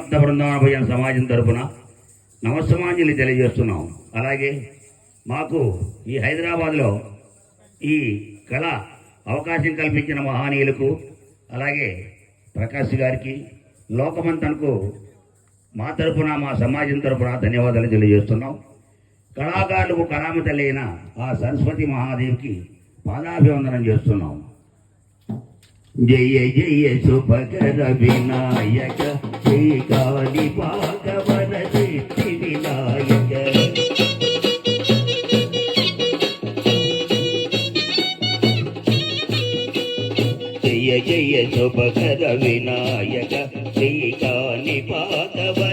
సమర్థ బృందావన భజన సమాజం తరపున నమస్సమాంజలి తెలియజేస్తున్నాం. అలాగే మాకు ఈ హైదరాబాద్లో ఈ కళ అవకాశం కల్పించిన మహానీయులకు, అలాగే ప్రకాష్ గారికి, లోకమంతనకు మా తరపున, మా సమాజం తరపున ధన్యవాదాలు తెలియజేస్తున్నాం. కళాకారులకు కళామ తల్లి అయిన ఆ సరస్వతి మహాదేవికి పాదాభివందనం చేస్తున్నాం. జయ జయ శుభకర వినాయక శ్రీకాళి భాగవత సిద్ధి వినాయక. జయ జయ శుభకర వినాయక శ్రీకాళి భాగవత